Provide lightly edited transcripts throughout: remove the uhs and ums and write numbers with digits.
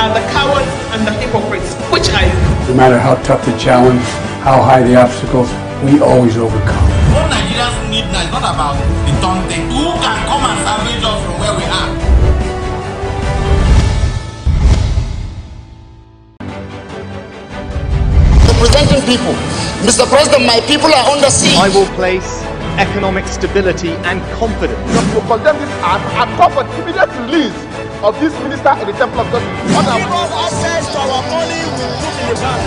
are the cowards and the hypocrites. Which are you? No matter how tough the challenge, how high the obstacles, we always overcome. What Nigerians need now is not about the taunting. Who can come and salvage us from where we are? Representing people. Mr. President, my people are under siege. I will place economic stability and confidence. To condemn this act and call for the immediate release of this minister in the Temple of God. Give us access to our money we put in the bank.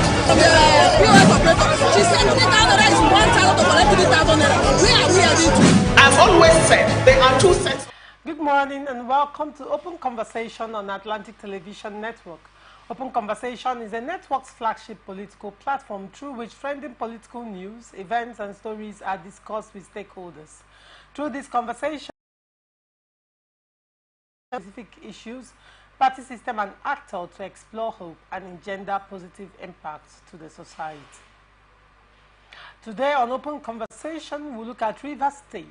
POS operator, she said 50,000 naira is 1,000 to collect 3,000 naira. Where are we heading to? I've always said there are two sets. Good morning and welcome to Open Conversation on Atlantic Television Network. Open Conversation is a network's flagship political platform through which trending political news, events and stories are discussed with stakeholders. Through this conversation, specific issues, party system and actor to explore hope and engender positive impacts to the society. Today on Open Conversation, we look at Rivers State.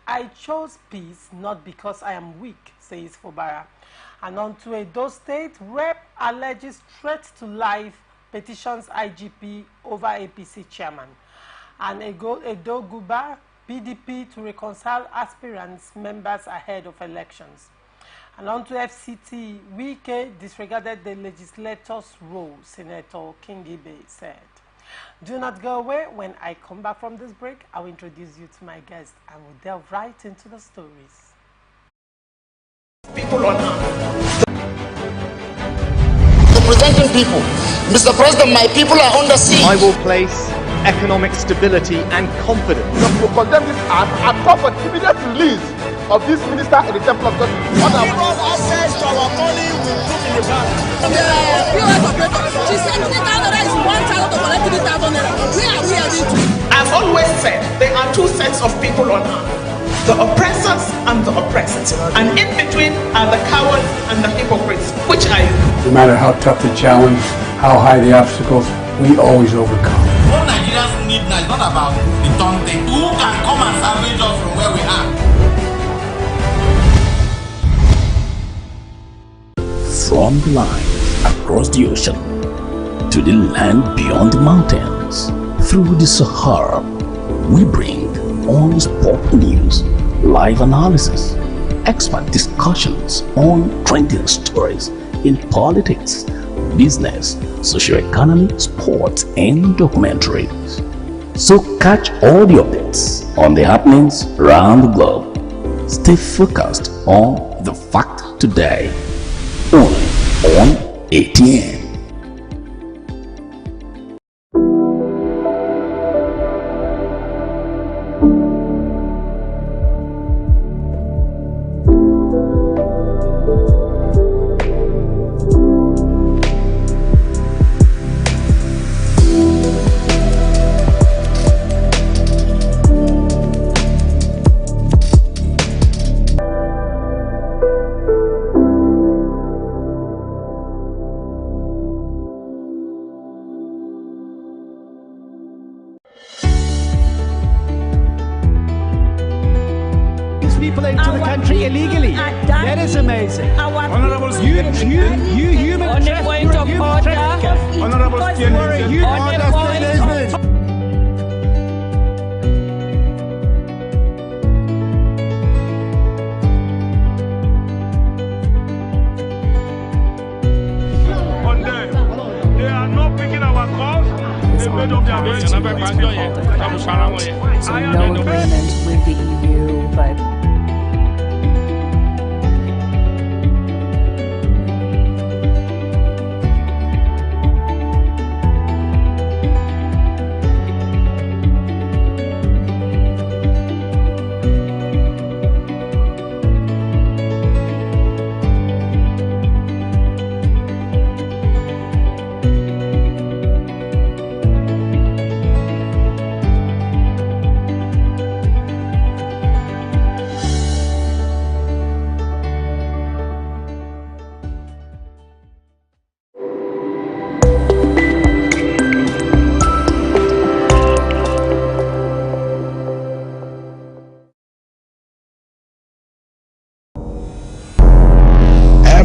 I chose peace not because I am weak, says Fubara. And on to Edo State, Rep alleges threat to life, petitions IGP over APC chairman. And Edo Guba, PDP to reconcile aspirants members ahead of elections. And on to FCT, Wike disregarded the legislator's role, Senator Kingibe said. Do not go away. When I come back from this break, I will introduce you to my guest and we'll delve right into the stories. People on earth. Representing people. Mr. President, my people are under siege. I will place economic stability and confidence. To condemn this act and call for the immediate release of this minister in the Temple of God. Give us access to our money we put in the bank. POS operator, she said 50,000 naira is 1,000 to collect 3,000 naira. Where are we heading to? I've always said there are two sets of people on earth. The oppressors and the oppressed. And in between are the cowards and the hypocrites. Which are you? No matter how tough the challenge, how high the obstacles, we always overcome. What Nigerians need now is not about the taunting. Who can come and salvage us from where we are? From the line across the ocean to the land beyond the mountains, through the Sahara, we bring on-spot news, live analysis, expert discussions on trending stories in politics, business, socio-economy, sports, and documentaries. So catch all the updates on the happenings around the globe. Stay focused on the fact today, only on ATN. People into the country illegally. That is amazing. Honourable you human trafficker. Honourable they are not picking our calls. They made up their minds. So no agreement with the EU, but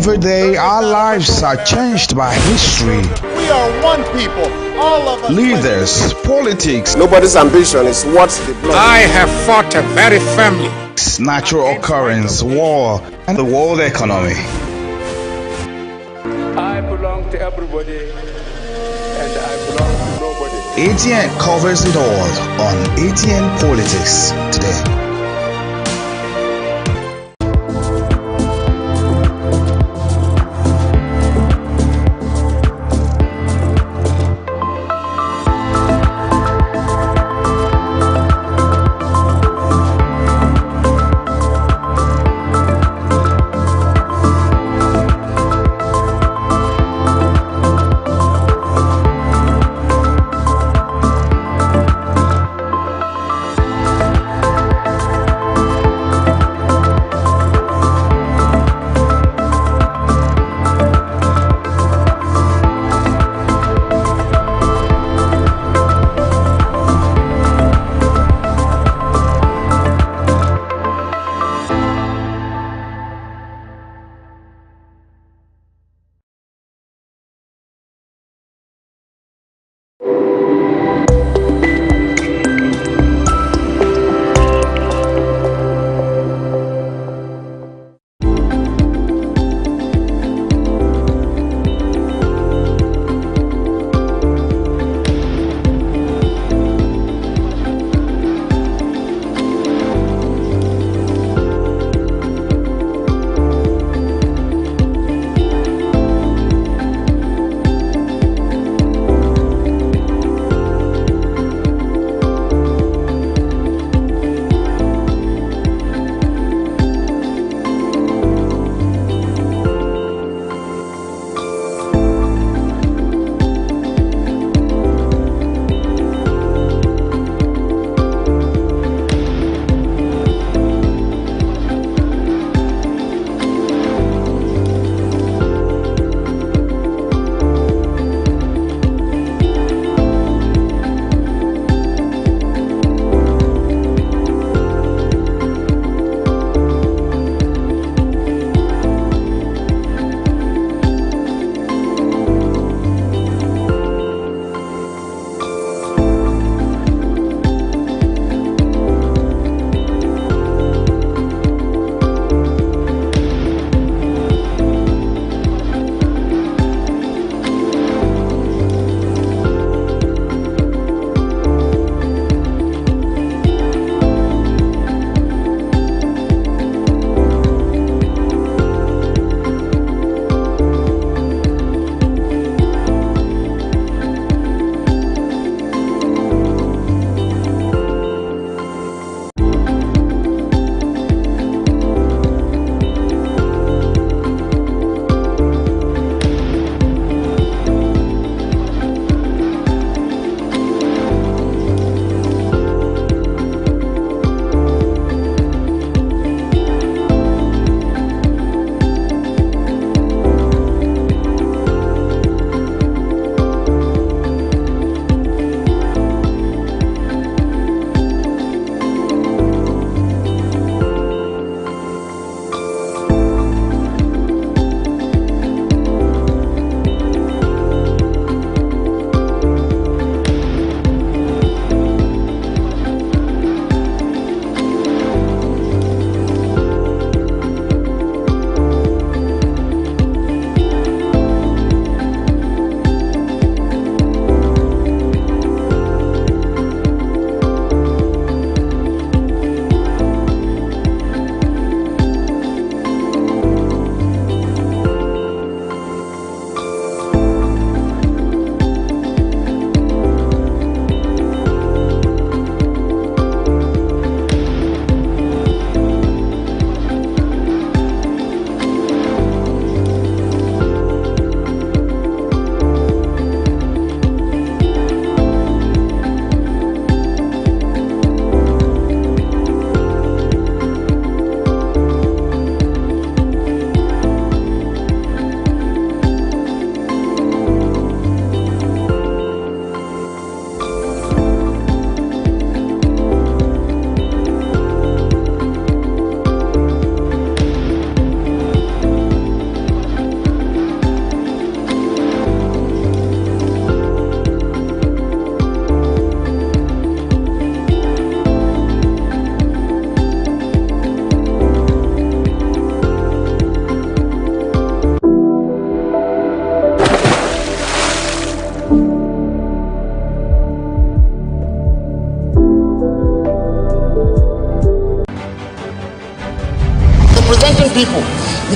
Every day our lives are changed by history. We are one people, all of us. Leaders, politics. Nobody's ambition is what they blood. I have fought very firmly. Natural occurrence, war, and the world economy. I belong to everybody, and I belong to nobody. ATN covers it all on ATN Politics today.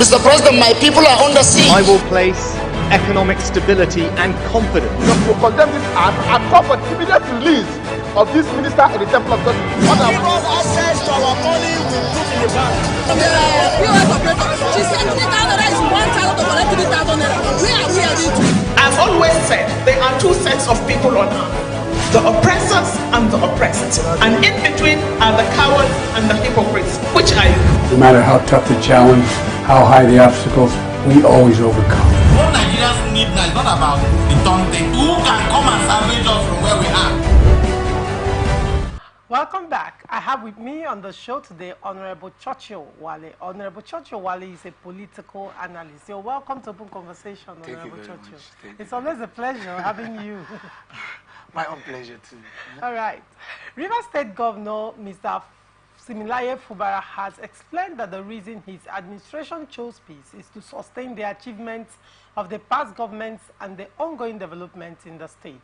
Mr. President, my people are under siege. I will place economic stability and confidence. To condemn this act and call for the immediate release of this minister in the Temple of Justice. Give us access to our money we put in the bank. POS operator, she said 3,000 naira is 1,000 to collect 3,000 naira. Where are we heading to? I've always said there are two sets of people on earth, the oppressors and the oppressed. And in between are the cowards and the hypocrites. Which are you? No matter how tough the challenge, how high the obstacles, we always overcome. What Nigerians need now is not about the Tonte. Who can come and salvage us from where we are? Welcome back. I have with me on the show today Honorable Churchill Wale. Honorable Churchill Wale is a political analyst. You're welcome to Open Conversation, Honorable Churchill. It's always a pleasure having you. My own pleasure too. All right. Rivers State Governor Mr. Similaye Fubara has explained that the reason his administration chose peace is to sustain the achievements of the past governments and the ongoing development in the state.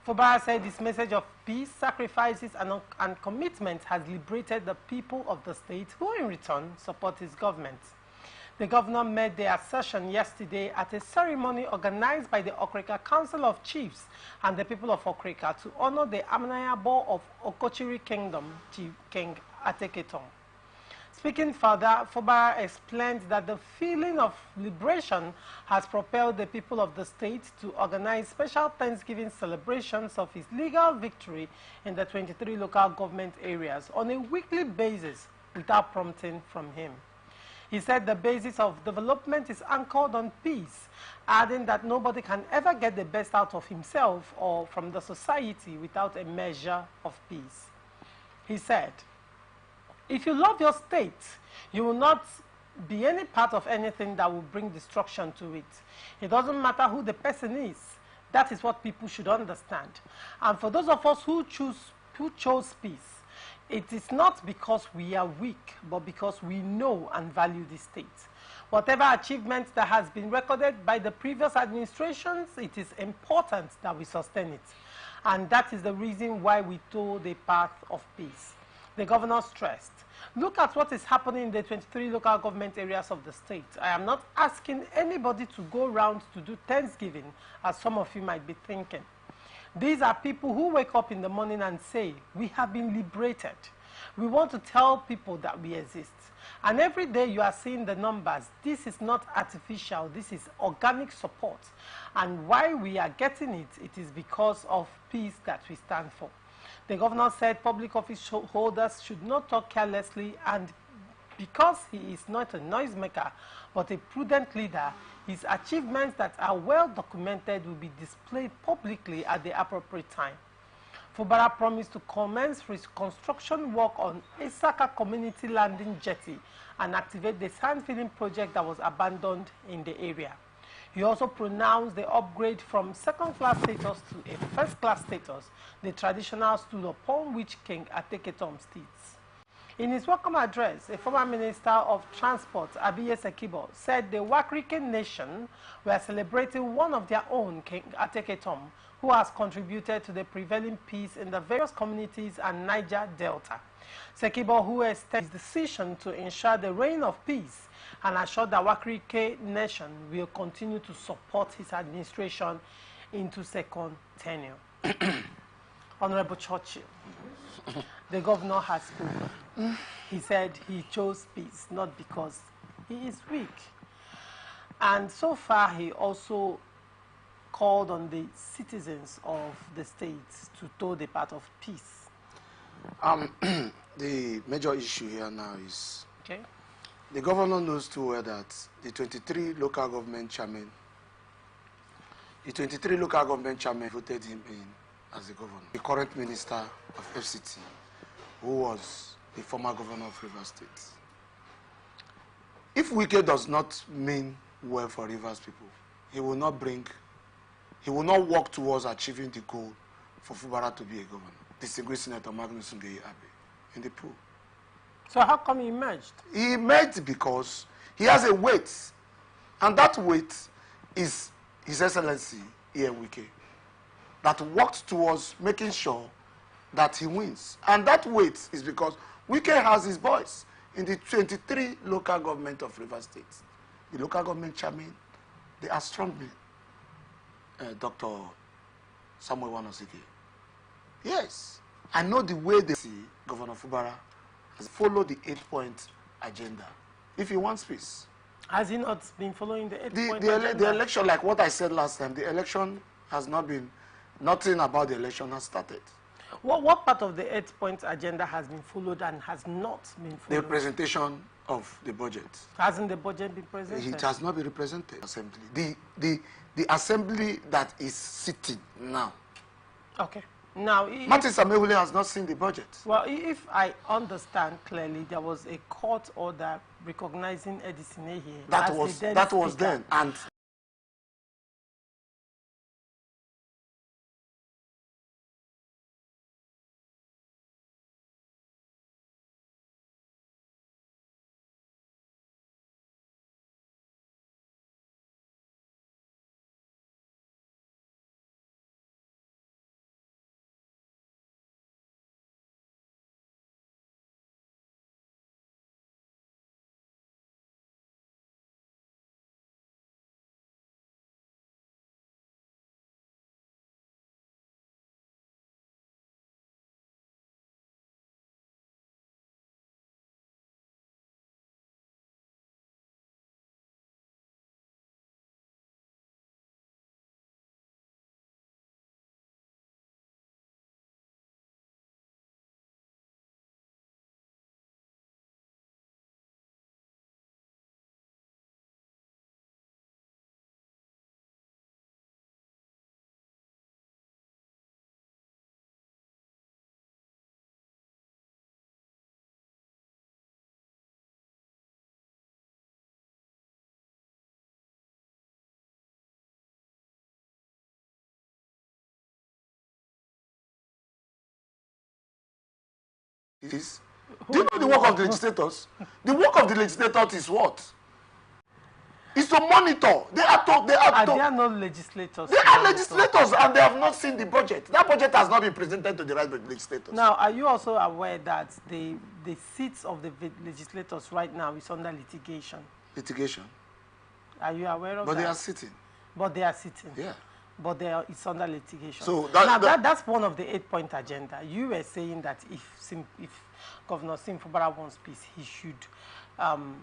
Fubara said his message of peace, sacrifices, and commitment has liberated the people of the state, who in return support his government. The governor made the assertion yesterday at a ceremony organized by the Okrika Council of Chiefs and the people of Okrika to honor the Amanayabo of Okochiri Kingdom, Chief King Ateketom. Speaking further, Fubara explained that the feeling of liberation has propelled the people of the state to organize special Thanksgiving celebrations of his legal victory in the 23 local government areas on a weekly basis without prompting from him. He said the basis of development is anchored on peace, adding that nobody can ever get the best out of himself or from the society without a measure of peace. He said, if you love your state, you will not be any part of anything that will bring destruction to it. It doesn't matter who the person is. That is what people should understand. And for those of us who chose peace, it is not because we are weak, but because we know and value the state. Whatever achievement that has been recorded by the previous administrations, it is important that we sustain it. And that is the reason why we took the path of peace. The governor stressed, look at what is happening in the 23 local government areas of the state. I am not asking anybody to go around to do Thanksgiving, as some of you might be thinking. These are people who wake up in the morning and say, we have been liberated. We want to tell people that we exist. And every day you are seeing the numbers. This is not artificial. This is organic support. And why we are getting it, it is because of peace that we stand for. The governor said public office holders should not talk carelessly, and because he is not a noisemaker but a prudent leader, his achievements that are well documented will be displayed publicly at the appropriate time. Fubara promised to commence reconstruction work on Isaka Community Landing Jetty and activate the sand filling project that was abandoned in the area. He also pronounced the upgrade from second-class status to a first-class status, the traditional stool upon which King Ateketom sits. In his welcome address, a former Minister of Transport, Abiye Sekibo, said the Wakrike nation were celebrating one of their own, King Ateketom, who has contributed to the prevailing peace in the various communities and Niger Delta. Sekibo, who extended his decision to ensure the reign of peace and assured that Wakrike nation will continue to support his administration into second tenure. Honorable Churchill, the governor has spoken. He said he chose peace not because he is weak. And so far, he also called on the citizens of the state to toe the path of peace. The major issue here now is the governor knows too well that the 23 local government chairmen voted him in as the governor. The current minister of FCT, who was the former governor of Rivers State. If Wike does not mean well for Rivers people, he will not work towards achieving the goal for Fubara to be a governor. Distinguished Senator Magnus Ngeye Abe in the pool. So how come he emerged? He emerged because he has a weight, and that weight is His Excellency Ian Wike, that worked towards making sure that he wins. And that weight is because Wike has his voice in the 23 local government of Rivers State. the local government chairman, they are strong men. Dr. Samuel Wanosike. Yes, I know the way they see Governor Fubara has followed the 8-point agenda. If he wants peace. Has he not been following the 8-point agenda? The election, like what I said last time, the election has not been, nothing about the election has started. What part of the 8-point agenda has been followed and has not been followed? The presentation of the budget. Hasn't the budget been presented? It has not been represented. Assembly. The assembly that is sitting now. Okay. Now, Martin Samehule has not seen the budget. Well, if I understand clearly, there was a court order recognizing Edison here. That was then, and do you know the work of the legislators? The work of the legislators is what? It's to monitor. They are no legislators. They are legislators and they have not seen the budget. That budget has not been presented to the right legislators. Now, are you also aware that the seats of the legislators right now is under litigation? Litigation? Are you aware of that? But they are sitting. But they are sitting. Yeah. But it's under litigation. So that's one of the 8-point agenda. You were saying that if Governor Sim Fubara wants peace, he should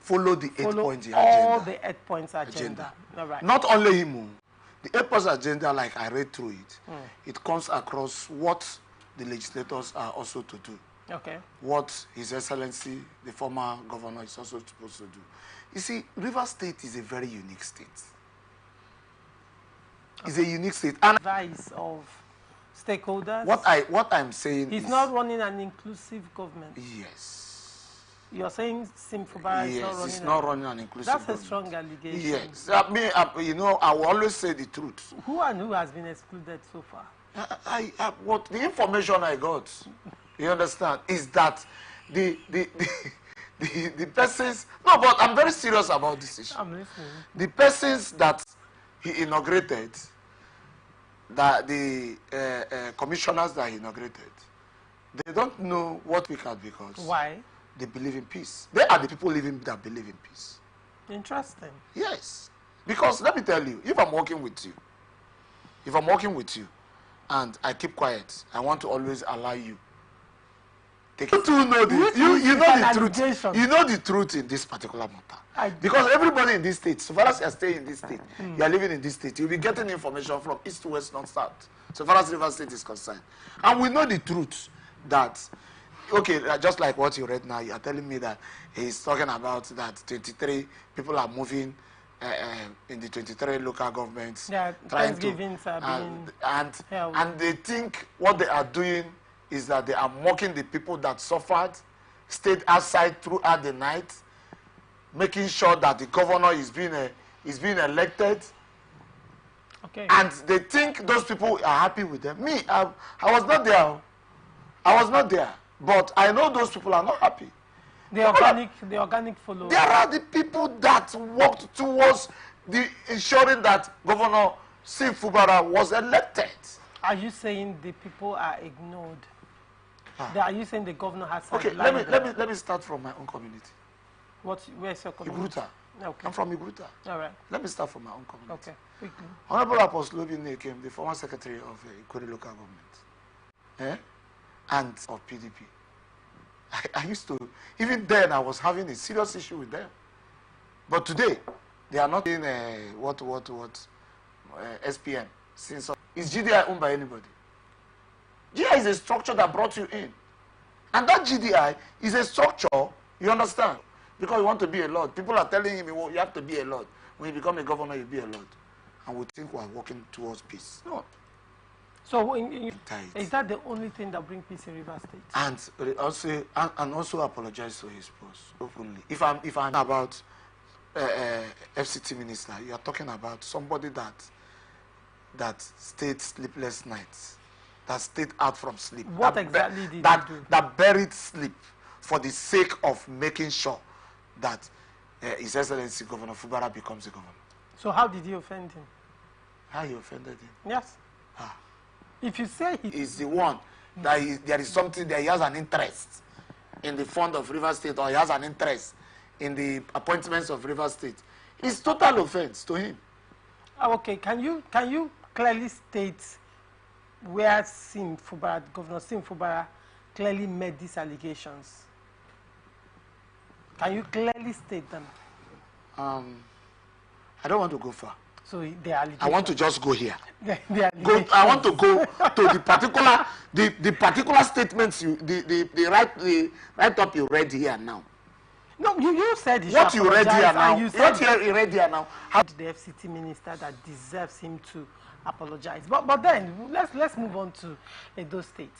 follow the 8-point agenda. All the 8 points agenda. All right. Not only him. The 8-point agenda, like I read through it, it comes across what the legislators are also to do. Okay. What His Excellency, the former governor, is also supposed to do. You see, Rivers State is a very unique state. It's a unique state. And advice of stakeholders. What I'm saying is not running an inclusive government. Yes. You're saying Sim Fubara is not running an inclusive government. That's a strong allegation. Yes. You know, I will always say the truth. Who has been excluded so far? What the information I got, you understand, is that the persons. No, but I'm very serious about this issue. I'm listening. The persons that he inaugurated, that the commissioners that he inaugurated, they don't know what we can because why? They believe in peace. They are the people that believe in peace. Interesting. Yes. Because let me tell you, if I'm working with you, and I keep quiet, I want to always allow you. You know the truth. You know the truth in this particular matter. Because everybody in this state, so far as you are staying in this state, you are living in this state, you'll be getting information from east to west, north, south, so far as Rivers State is concerned. And we know the truth that, okay, just like what you read now, you are telling me that he's talking about that 23 people are moving in the 23 local governments. Yeah, trying to, and they think what they are doing is that they are mocking the people that suffered, stayed outside throughout the night, making sure that the governor is being elected. Okay. And they think those people are happy with them. Me, I was not there. I was not there. But I know those people are not happy. The organic followers. There are the people that worked towards ensuring that Governor Sim Fubara was elected. Are you saying the people are ignored? Are you saying the governor has? Okay, let me start from my own community. Where's your community? Ibruta. Okay. I'm from Iguta. All right. Let me start from my own community. Okay. Quickly. Honorable Apostle Obinne came, the former secretary of Ikore local government, and of PDP. I used to, even then I was having a serious issue with them. But today, they are not in SPM. Since is GDI owned by anybody? GDI is a structure that brought you in. And that GDI is a structure, you understand? Because you want to be a lord. People are telling him you have to be a lord. When you become a governor, you'll be a lord. And we think we are working towards peace. No. So is that the only thing that brings peace in Rivers State? And also apologize to his boss openly. If I'm about FCT minister, you are talking about somebody that stayed sleepless nights, that stayed out from sleep. What exactly did he do? That buried sleep for the sake of making sure that His Excellency Governor Fubara becomes a governor. So how did you offend him? How you offended him? Yes. If you say he's the one that there is something that he has an interest in the fund of River State, or he has an interest in the appointments of River State, it's total offense to him. Okay, can you clearly state where Governor Sim Fubara clearly made these allegations? Can you clearly state them? I don't want to go far. So the allegations. I want to just go here. I want to go to the particular statements the write up you read here now. No, you said what you read here now. What you read here now. How did the FCT minister that deserves him to apologize? But then let's move on to Edo State.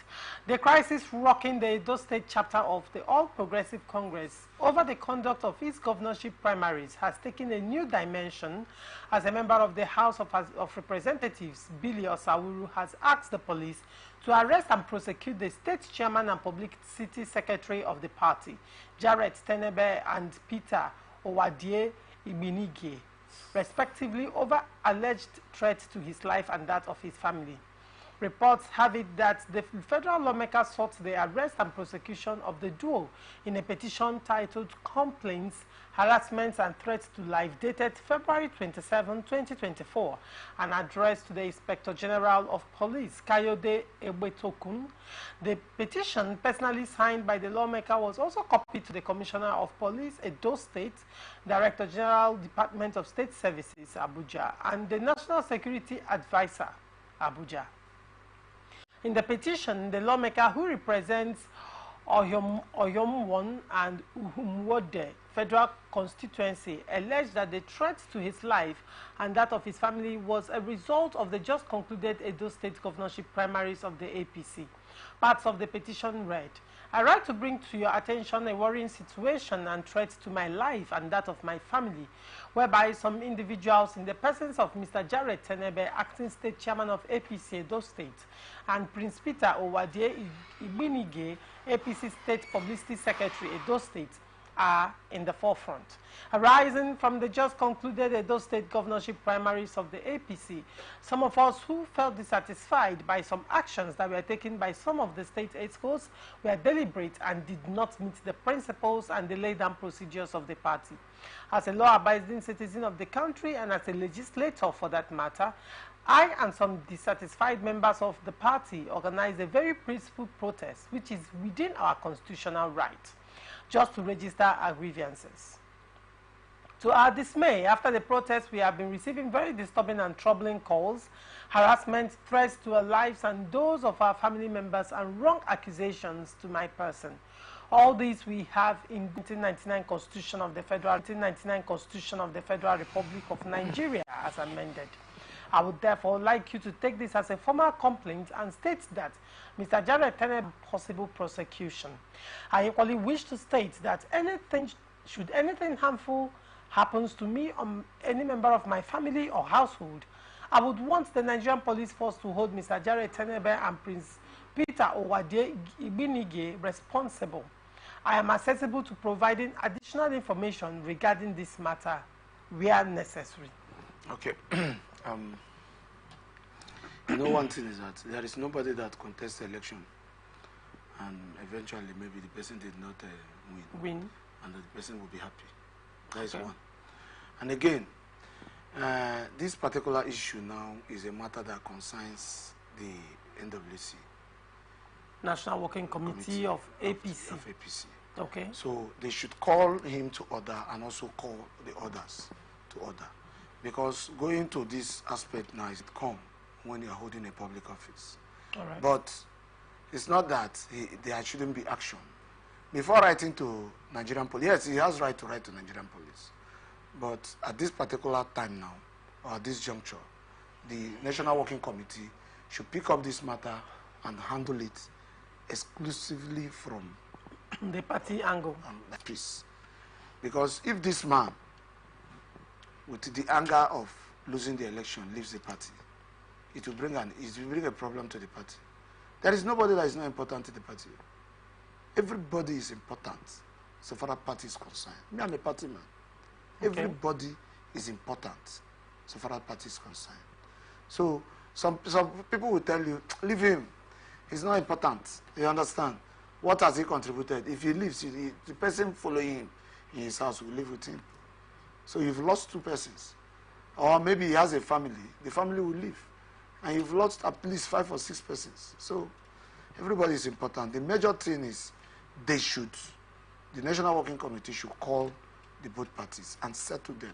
The crisis rocking the Edo State chapter of the All Progressive Congress over the conduct of its governorship primaries has taken a new dimension as a member of the House of Representatives, Billy Osawuru, has asked the police to arrest and prosecute the state chairman and publicity secretary of the party, Jared Tenebe and Peter Owadie Ibinige, respectively, over alleged threats to his life and that of his family. Reports have it that the federal lawmaker sought the arrest and prosecution of the duo in a petition titled Complaints, Harassments and Threats to Life, dated February 27, 2024, and addressed to the Inspector General of Police, Kayode Ebetokun. The petition, personally signed by the lawmaker, was also copied to the Commissioner of Police, Edo State, Director General, Department of State Services, Abuja, and the National Security Advisor, Abuja. In the petition, the lawmaker, who represents Oyomwon and Uhumwode federal constituency, alleged that the threat to his life and that of his family was a result of the just concluded Edo State governorship primaries of the APC. Parts of the petition read, "I write to bring to your attention a worrying situation and threat to my life and that of my family, whereby some individuals in the presence of Mr. Jared Tenebe, acting state chairman of APC Edo State, and Prince Peter Owadie Ibinige, APC state publicity secretary Edo State, are in the forefront. Arising from the just concluded Edo State governorship primaries of the APC, some of us who felt dissatisfied by some actions that were taken by some of the state excos were deliberate and did not meet the principles and the laid-down procedures of the party. As a law-abiding citizen of the country and as a legislator for that matter, I and some dissatisfied members of the party organized a very peaceful protest, which is within our constitutional right, just to register our grievances. To our dismay, after the protest, we have been receiving very disturbing and troubling calls, harassment, threats to our lives and those of our family members, and wrong accusations to my person. All these we have in 1999 Constitution of the Federal Republic of Nigeria as amended. I would therefore like you to take this as a formal complaint and state that Mr. Jared Tenebe possible prosecution. I equally wish to state that should anything harmful happens to me or any member of my family or household, I would want the Nigerian police force to hold Mr. Jared Tenebe and Prince Peter Owadie Ibinige responsible. I am accessible to providing additional information regarding this matter where necessary. Okay. You know, one thing is that there is nobody that contests the election and eventually maybe the person did not win, and the person will be happy. That is one. And again, this particular issue now is a matter that concerns the NWC. National Working Committee of APC. Of APC. Okay. So they should call him to order and also call the others to order. Because going to this aspect now is come when you are holding a public office. All right. But it's not that there shouldn't be action. Before writing to Nigerian police, yes, he has right to write to Nigerian police. But at this particular time now, or at this juncture, the National Working Committee should pick up this matter and handle it exclusively from the party angle. Peace. Because if this man, with the anger of losing the election, leaves the party, it will bring a problem to the party. There is nobody that is not important to the party. Everybody is important so far as party is concerned. Me, I'm a party man. Okay. Everybody is important so far as party is concerned. So some people will tell you, leave him. He's not important. You understand? What has he contributed? If he leaves, the person following him in his house will live with him. So you've lost two persons. Or maybe he has a family. The family will leave. And you've lost at least 5 or 6 persons. So everybody is important. The major thing is the National Working Committee should call the both parties and settle them.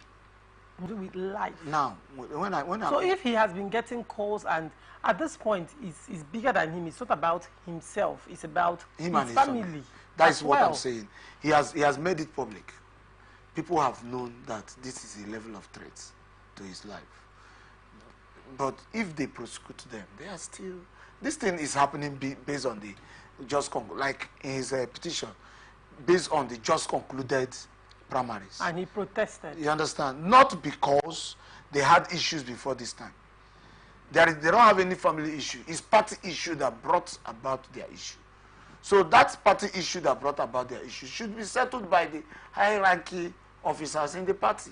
Do it live. Now, so if he has been getting calls and at this point is bigger than him, it's not about himself, it's about him and his family. That's what I'm saying. He has made it public. People have known that this is a level of threat to his life. But if they prosecute them, they are still... This thing is happening based on the like in his petition, based on the just concluded primaries. And he protested. You understand? Not because they had issues before this time. They don't have any family issue. It's party issue that brought about their issue. So that party issue that brought about their issue should be settled by the high-ranking officers in the party.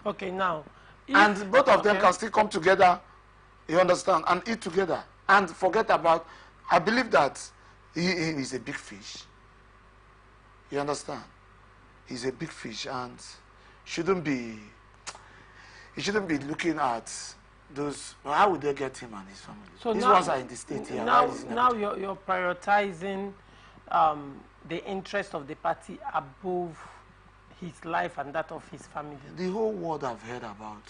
Okay, now... And both of them can still come together, you understand, and eat together. And forget about... I believe that he is a big fish. You understand? He's a big fish and he shouldn't be looking at those. How would they get him and his family? So these now, ones are in the state here. Now you're prioritizing the interest of the party above his life and that of his family. The whole world I've heard about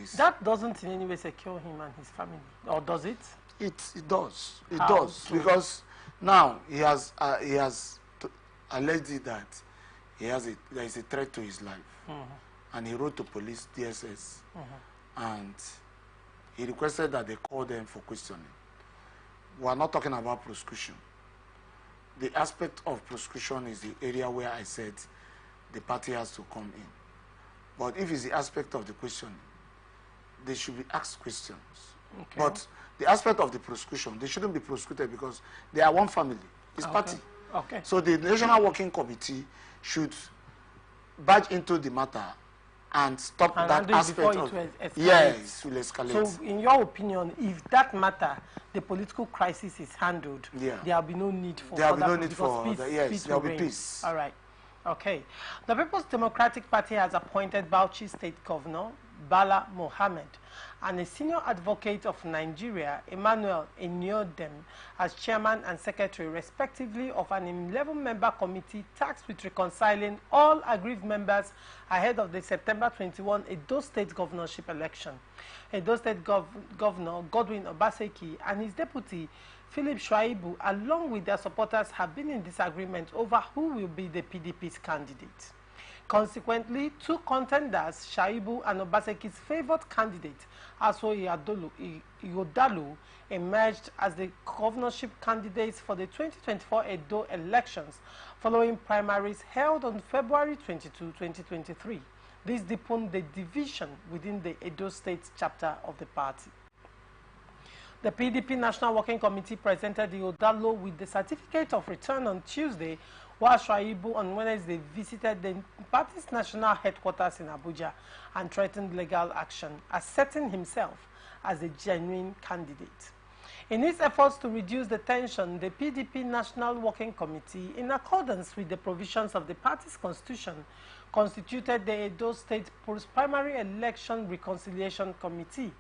is... That doesn't in any way secure him and his family, or does it? It does. It does. Because now he has alleged that there is a threat to his life. And he wrote to police, DSS, and he requested that they call them for questioning. We are not talking about prosecution. The aspect of prosecution is the area where I said the party has to come in. But if it's the aspect of the questioning, they should be asked questions. Okay. But the aspect of the prosecution, they shouldn't be prosecuted because they are one family. It's party. Okay. So the National Working Committee should barge into the matter and stop that aspect of... Yes, it will escalate. So in your opinion, if that matter, the political crisis is handled, there will be no need for... There will be no need for... Yes, there will be peace. All right. Okay. The People's Democratic Party has appointed Bauchi State Governor Bala Mohammed and a senior advocate of Nigeria, Emmanuel Enyodem, as chairman and secretary, respectively, of an 11-member committee tasked with reconciling all aggrieved members ahead of the September 21 Edo State governorship election. Edo State Governor Godwin Obaseki and his deputy, Philip Shuaibu, along with their supporters, have been in disagreement over who will be the PDP's candidate. Consequently, two contenders, Shaibu and Obaseki's favored candidate, Aso Iyodalu, emerged as the governorship candidates for the 2024 Edo elections following primaries held on February 22, 2023. This deepened the division within the Edo State chapter of the party. The PDP National Working Committee presented Iyodalu with the certificate of return on Tuesday, while Shuaibu on Wednesday visited the party's national headquarters in Abuja and threatened legal action, asserting himself as a genuine candidate. In its efforts to reduce the tension, the PDP National Working Committee, in accordance with the provisions of the party's constitution, constituted the Edo State Post-Primary Election Reconciliation Committee.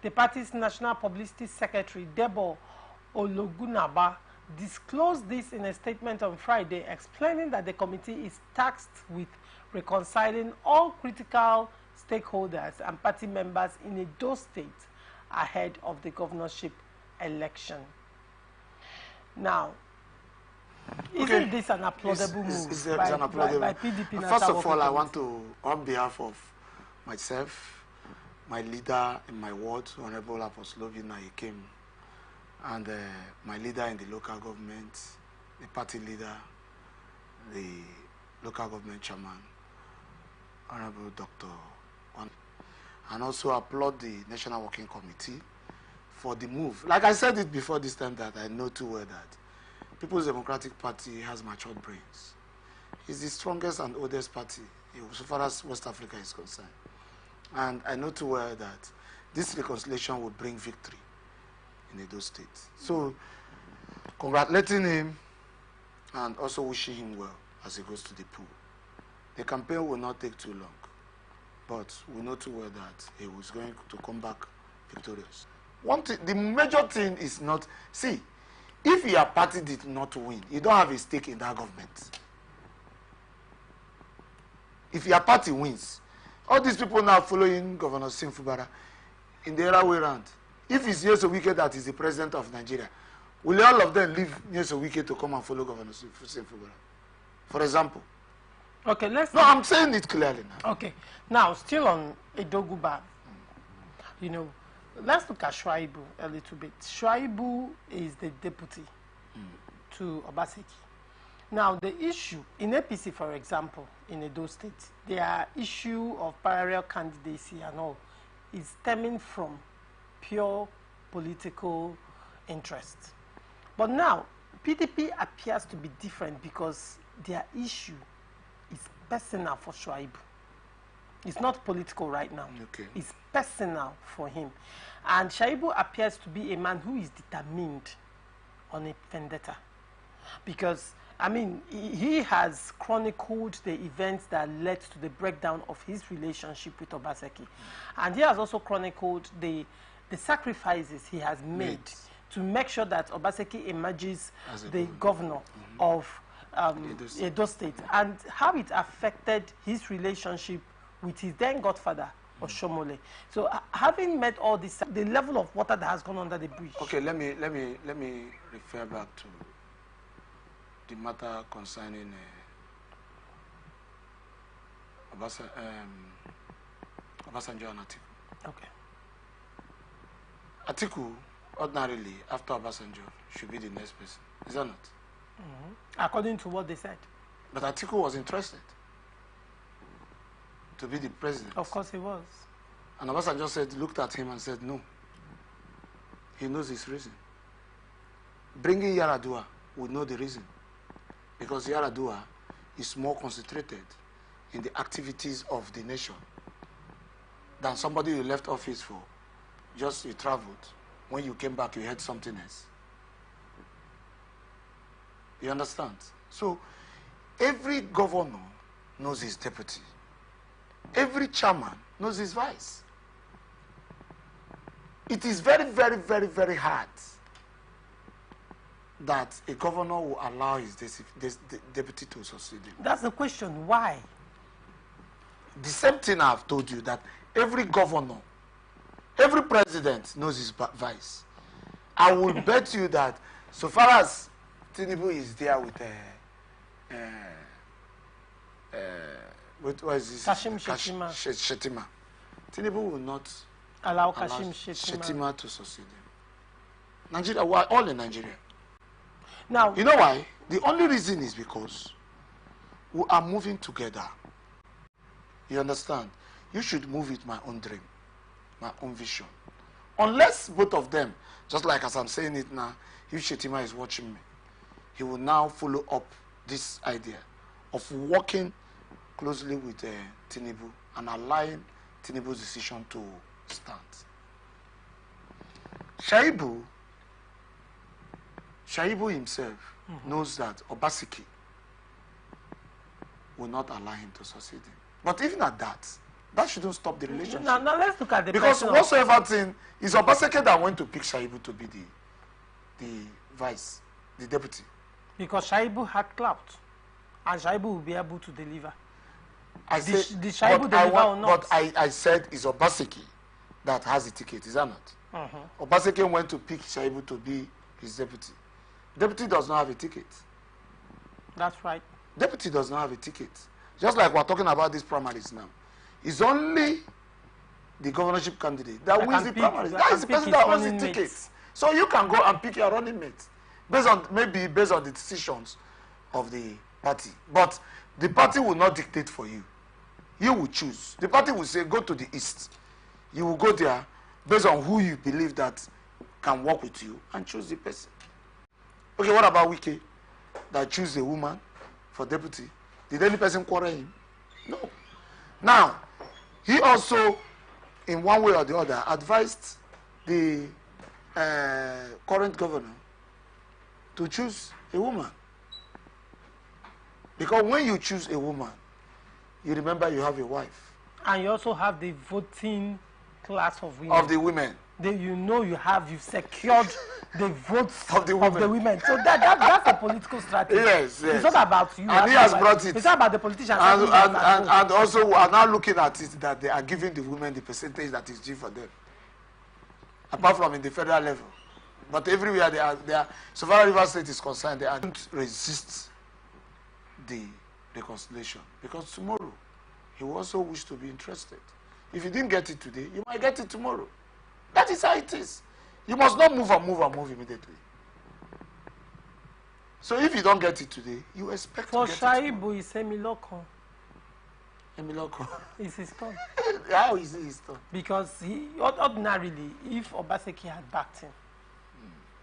The party's National Publicity Secretary, Debo Ologunaba, disclosed this in a statement on Friday, explaining that the committee is tasked with reconciling all critical stakeholders and party members in Edo State ahead of the governorship election. Now, isn't this an applaudable move by PDP? First of all, I want to, on behalf of myself, my leader in my ward, Honorable Apostlovina, he came, and my leader in the local government, the party leader, the local government chairman, Honorable Dr. And also applaud the National Working Committee for the move. Like I said it before this time, that I know too well that People's Democratic Party has matured brains. It's the strongest and oldest party so far as West Africa is concerned. And I know too well that this reconciliation will bring victory in Edo State. So, congratulating him and also wishing him well as he goes to the poll. The campaign will not take too long, but we know too well that he was going to come back victorious. One thing, the major thing is not, see, if your party did not win, you don't have a stake in that government. If your party wins, all these people now following Governor Simfubara in the other way around. If it's Nyesom Wike that is the president of Nigeria, will all of them leave Nyesom Wike to come and follow Governor Simfubara? For example. Okay, let's... No, I'm saying it clearly now. Okay. Now, still on Edoguba, you know, let's look at Shuaibu a little bit. Shuaibu is the deputy to Obaseki. Now, the issue in APC, for example, in Edo State, their issue of parallel candidacy and all is stemming from pure political interest. But now, PDP appears to be different because their issue is personal for Shuaibu. It's not political right now. Okay. It's personal for him. And Shuaibu appears to be a man who is determined on a vendetta. Because, I mean, he has chronicled the events that led to the breakdown of his relationship with Obaseki. And he has also chronicled the sacrifices he has made to make sure that Obaseki emerges as the governor of Edo State, and how it affected his relationship with his then godfather, Oshomole. So having met all this, the level of water that has gone under the bridge. Okay, let me refer back to the matter concerning Obasanjo and Atiku. Okay. Atiku, ordinarily, after Obasanjo, should be the next person. Is that not? According to what they said. But Atiku was interested to be the president. Of course he was. And Obasanjo looked at him and said, no. He knows his reason. Bringing Yaradua would know the reason. Because Yaradua is more concentrated in the activities of the nation than somebody you left office for. Just you traveled. When you came back, you had something else. You understand? So, every governor knows his deputy. Every chairman knows his vice. It is very, very, very, very hard that a governor will allow his deputy to succeed him. That's the question. Why? The same thing I've told you, that every governor, every president knows his vice. I will bet you that so far as Tinubu is there with what is this? Kashim Shettima. Tinubu will not allow Kashim Shettima to succeed him. Nigeria, we're all in Nigeria. Now, you know why? The only reason is because we are moving together. You understand? You should move with my own dream, my own vision. Unless both of them, just like as I'm saying it now, if Shettima is watching me, he will now follow up this idea of working closely with Tinubu and allowing Tinubu's decision to stand. Shuaibu himself knows that Obaseki will not allow him to succeed him. But even at that, that shouldn't stop the relationship. Now let's look at the because whatsoever thing is Obaseki that went to pick Shaibu to be the vice, the deputy. Because Shaibu had clout, and Shaibu will be able to deliver. Did Shaibu deliver or not? But I said it's Obaseki that has the ticket, is that not? Obaseki went to pick Shaibu to be his deputy. Deputy does not have a ticket. That's right. Deputy does not have a ticket. Just like we're talking about these primaries now. It's only the governorship candidate that wins the primaries. That is the person that owns the ticket. So you can go and pick your running mate based on the decisions of the party. But the party will not dictate for you. You will choose. The party will say, go to the east. You will go there based on who you believe that can work with you and choose the person. Okay, what about Wike that choose a woman for deputy? Did any person quarrel him? No. Now, he also, in one way or the other, advised the current governor to choose a woman. Because when you choose a woman, you remember you have a wife. And you also have the voting class of women. Of the women. You've secured the votes of the women. So that's a political strategy. Yes. It's not about you. And he has brought it. It's not about the politicians. And also we are now looking at it that they are giving the women the percentage that is due for them. Apart from in the federal level. But everywhere they are so far as River State is concerned, they don't resist the reconciliation. Because tomorrow, he will also wish to be interested. If you didn't get it today, you might get it tomorrow. That is how it is. You must not move immediately. So if you don't get it today, you expect to get it tomorrow. For Shaibu, it's Emiloko. Emiloko? It's his turn. How is it his turn? Because ordinarily, if Obaseki had backed him,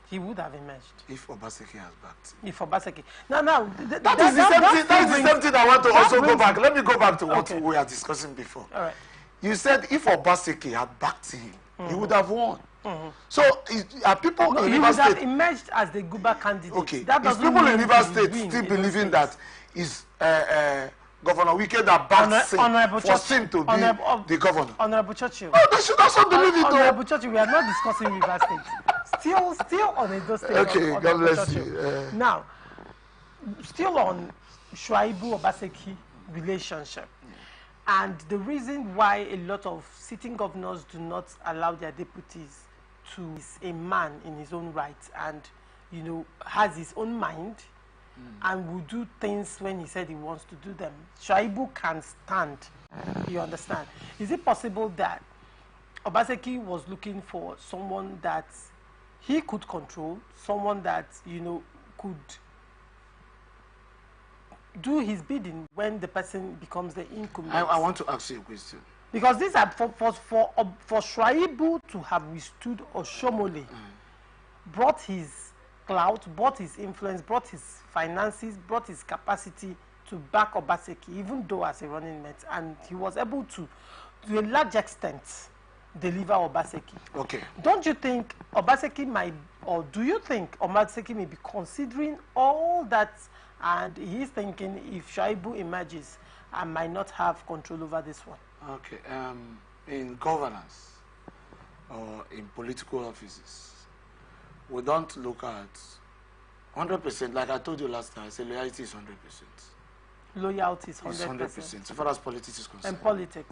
he would have emerged. If Obaseki has backed him. If Obaseki. That is the same thing I want to also go back. Let me go back to what we were discussing before. All right. You said if Obaseki had backed him, he would have won. So, are people in River State... He would have emerged as the Guba candidate. Okay. Is people in River State still believing that is Governor Wike that backed him for him to be the governor? Honorable Churchill. Oh, they should also believe it. Honorable Churchill, we are not discussing River State. Still on Edo State. Okay, God bless you. Now, still on Shaibu Obaseki relationship. And the reason why a lot of sitting governors do not allow their deputies to is a man in his own right and, has his own mind and will do things when he said he wants to do them. Shaibu can stand, you understand? Is it possible that Obaseki was looking for someone that he could control, someone that, could do his bidding when the person becomes the incumbent? I want to ask you a question. Because these are for Shaibu to have withstood Oshomole, brought his clout, brought his influence, brought his finances, brought his capacity to back Obaseki, even though as a running mate, and he was able to a large extent, deliver Obaseki. Okay. Don't you think Obaseki might, or do you think Obaseki may be considering all that, and he's thinking if Shaibu emerges, I might not have control over this one? Okay. In governance or in political offices, we don't look at 100%. Like I told you last time, I said loyalty is 100%. Loyalty is 100%. It's 100%, so far as politics is concerned. And politics.